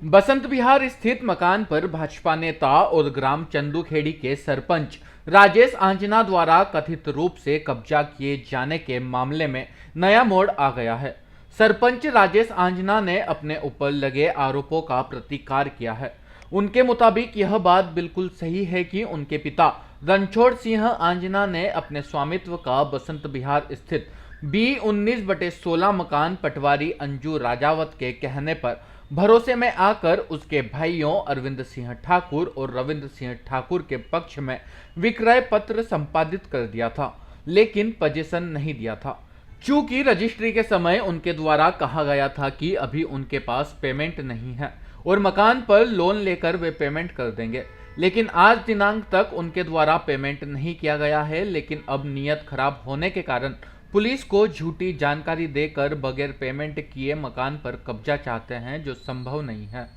बसंत विहार स्थित मकान पर भाजपा नेता और ग्राम चंदूखेड़ी के सरपंच राजेश आंजना द्वारा कथित रूप से कब्जा किए जाने के मामले में नया मोड़ आ गया है। सरपंच राजेश आंजना ने अपने ऊपर लगे आरोपों का प्रतिकार किया है। उनके मुताबिक यह बात बिल्कुल सही है कि उनके पिता रणछोड़ सिंह आंजना ने अपने स्वामित्व का बसंत विहार स्थित B19/16 मकान पटवारी अंजू राजावत के कहने पर भरोसे में आकर उसके भाइयों अरविंद सिंह ठाकुर और रविंद्र सिंह ठाकुर के पक्ष में विक्रय पत्र संपादित कर दिया था, लेकिन पोजीशन नहीं दिया था। चूंकि रजिस्ट्री के समय उनके द्वारा कहा गया था कि अभी उनके पास पेमेंट नहीं है और मकान पर लोन लेकर वे पेमेंट कर देंगे, लेकिन आज दिनांक तक उनके द्वारा पेमेंट नहीं किया गया है। लेकिन अब नियत खराब होने के कारण पुलिस को झूठी जानकारी देकर बगैर पेमेंट किए मकान पर कब्जा चाहते हैं, जो संभव नहीं है।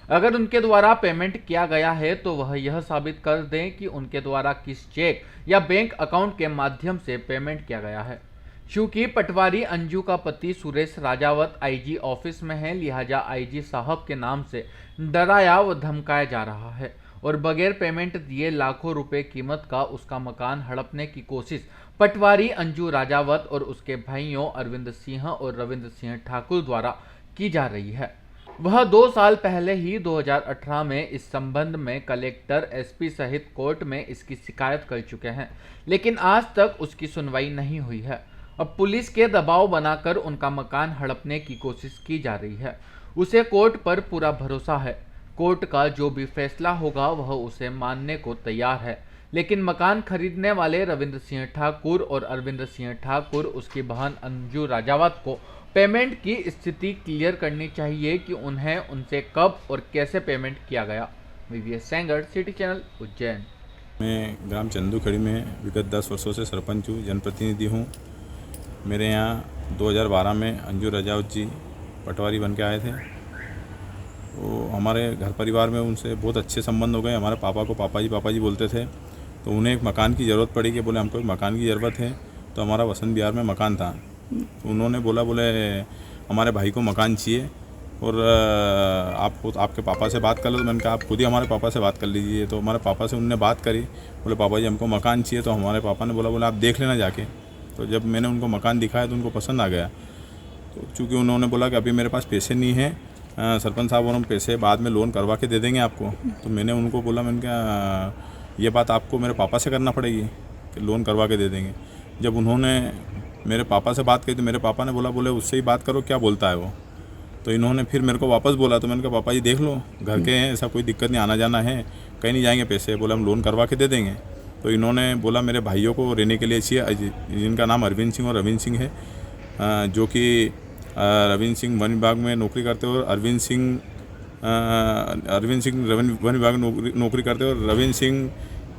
अगर उनके द्वारा पेमेंट किया गया है तो वह यह साबित कर दें कि उनके द्वारा किस चेक या बैंक अकाउंट के माध्यम से पेमेंट किया गया है। चूंकि पटवारी अंजू का पति सुरेश राजावत आईजी ऑफिस में है, लिहाजा आईजी साहब के नाम से डराया व धमकाया जा रहा है और बगैर पेमेंट दिए लाखों रुपए कीमत का उसका मकान हड़पने की कोशिश पटवारी अंजू राजावत और उसके भाइयों अरविंद सिंह और रविंद्र सिंह ठाकुर द्वारा की जा रही है। वह 2 साल पहले ही 2018 में इस संबंध में कलेक्टर, एसपी सहित कोर्ट में इसकी शिकायत कर चुके हैं, लेकिन आज तक उसकी सुनवाई नहीं हुई है। अब पुलिस के दबाव बनाकर उनका मकान हड़पने की कोशिश की जा रही है। उसे कोर्ट पर पूरा भरोसा है। कोर्ट का जो भी फैसला होगा वह उसे मानने को तैयार है, लेकिन मकान खरीदने वाले रविंद्र सिंह ठाकुर और अरविंद सिंह ठाकुर उसकी बहन अंजू राजावत को पेमेंट की स्थिति क्लियर करनी चाहिए कि उन्हें उनसे कब और कैसे पेमेंट किया गया। VVS Sengar, city channel, Ujjain. मैं ग्राम चंदूखेड़ी में विगत 10 वर्षों से सरपंच हूँ, जनप्रतिनिधि हूँ। मेरे यहाँ 2012 में अंजू राजावत जी पटवारी बन के आए थे। वो हमारे घर परिवार में उनसे बहुत अच्छे संबंध हो गए। हमारे पापा को पापा जी बोलते थे। तो उन्हें एक मकान की ज़रूरत पड़ी कि बोले हमको एक मकान की ज़रूरत है। तो हमारा बसंत विहार में मकान था। तो उन्होंने बोले हमारे भाई को मकान चाहिए और आपके पापा से बात कर लो। तो मैंने कहा आप खुद ही हमारे पापा से बात कर लीजिए। तो हमारे पापा से उन्होंने बात करी, बोले पापा जी हमको मकान चाहिए। तो हमारे पापा ने बोला आप देख लेना जाके। तो जब मैंने उनको मकान दिखाया तो उनको पसंद आ गया। तो चूँकि उन्होंने बोला कि अभी मेरे पास पैसे नहीं हैं सरपंच साहब, और हम पैसे बाद में लोन करवा के दे देंगे आपको। तो मैंने उनको बोला, मैंने कहा ये बात आपको मेरे पापा से करना पड़ेगी कि लोन करवा के दे देंगे। जब उन्होंने मेरे पापा से बात की तो मेरे पापा ने बोले उससे ही बात करो, क्या बोलता है वो। तो इन्होंने फिर मेरे को वापस बोला। तो मैंने कहा पापा जी देख लो, घर के हैं, ऐसा कोई दिक्कत नहीं, आना जाना है, कहीं नहीं जाएंगे पैसे। बोला हम लोन करवा के दे देंगे। तो इन्होंने बोला मेरे भाइयों को रहने के लिए चाहिए, जिनका नाम अरविंद सिंह और रविंद्र सिंह है, जो कि रविंद्र सिंह वन विभाग में नौकरी करते हो और अरविंद सिंह वन विभाग में नौकरी करते हो और रविंद्र सिंह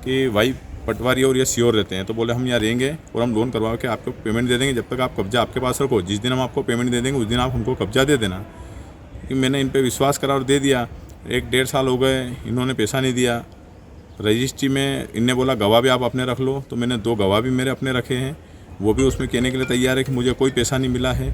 की वाइफ पटवारी और ये सीओर रहते हैं। तो बोले हम यहाँ रहेंगे और हम लोन करवा के आपको पेमेंट दे देंगे, जब तक आप कब्जा आपके पास रखो। जिस दिन हम आपको पेमेंट दे देंगे उस दिन आप हमको कब्जा दे देना। कि मैंने इन पे विश्वास करा और दे दिया। 1-1.5 साल हो गए, इन्होंने पैसा नहीं दिया। रजिस्ट्री में इनने बोला गवाह भी आप अपने रख लो। तो मैंने 2 गवाह भी मेरे अपने रखे हैं, वो भी उसमें कहने के लिए तैयार है कि मुझे कोई पैसा नहीं मिला है।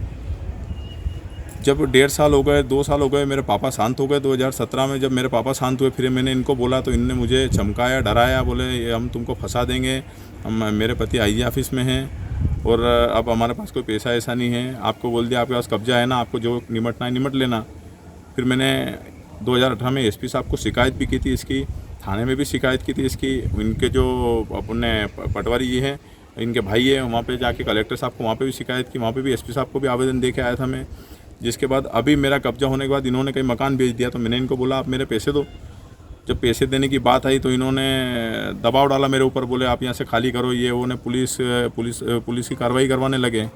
जब 1.5 साल हो गए, 2 साल हो गए, मेरे पापा शांत हो गए। 2017 में जब मेरे पापा शांत हुए फिर मैंने इनको बोला तो इनने मुझे चमकाया, डराया, बोले ये हम तुमको फंसा देंगे, हम मेरे पति आईजी ऑफिस में हैं और अब हमारे पास कोई पैसा ऐसा नहीं है। आपको बोल दिया आपके पास कब्जा है ना, आपको जो निमटना है निमट लेना। फिर मैंने 2018 में एसपी साहब को शिकायत भी की थी, इसकी थाने में भी शिकायत की थी इसकी। इनके जो अपने पटवारी ये हैं, इनके भाई है, वहाँ पे जाके कलेक्टर साहब को वहाँ पे भी शिकायत की, वहाँ पे भी एसपी साहब को भी आवेदन दे के आया था मैं। जिसके बाद अभी मेरा कब्जा होने के बाद इन्होंने कहीं मकान बेच दिया। तो मैंने इनको बोला आप मेरे पैसे दो। जब पैसे देने की बात आई तो इन्होंने दबाव डाला मेरे ऊपर, बोले आप यहाँ से खाली करो, ये वो ने पुलिस की कार्रवाई करवाने लगे।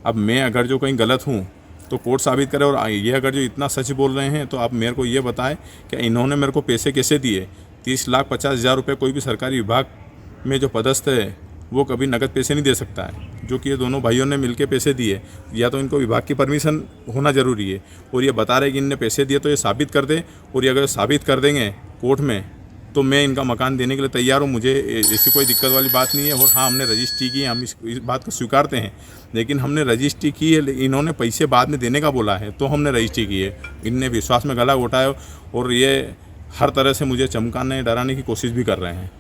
अब मैं अगर जो कहीं गलत हूँ तो कोर्ट साबित करे, और ये अगर जो इतना सच बोल रहे हैं तो आप मेरे को ये बताएं कि इन्होंने मेरे को पैसे कैसे दिए। 30,50,000 रुपये कोई भी सरकारी विभाग में जो पदस्थ है वो कभी नगद पैसे नहीं दे सकता है, जो कि ये दोनों भाइयों ने मिलके पैसे दिए। या तो इनको विभाग की परमिशन होना ज़रूरी है, और ये बता रहे कि इनने पैसे दिए तो ये साबित कर दे। और ये अगर साबित कर देंगे कोर्ट में तो मैं इनका मकान देने के लिए तैयार हूँ, मुझे ऐसी कोई दिक्कत वाली बात नहीं है। और हाँ, हमने रजिस्ट्री की है, हम इस बात को स्वीकारते हैं, लेकिन हमने रजिस्ट्री की है, इन्होंने पैसे बाद में देने का बोला है तो हमने रजिस्ट्री की है। इनने विश्वास में गला घोटा है और ये हर तरह से मुझे चमकाने डराने की कोशिश भी कर रहे हैं।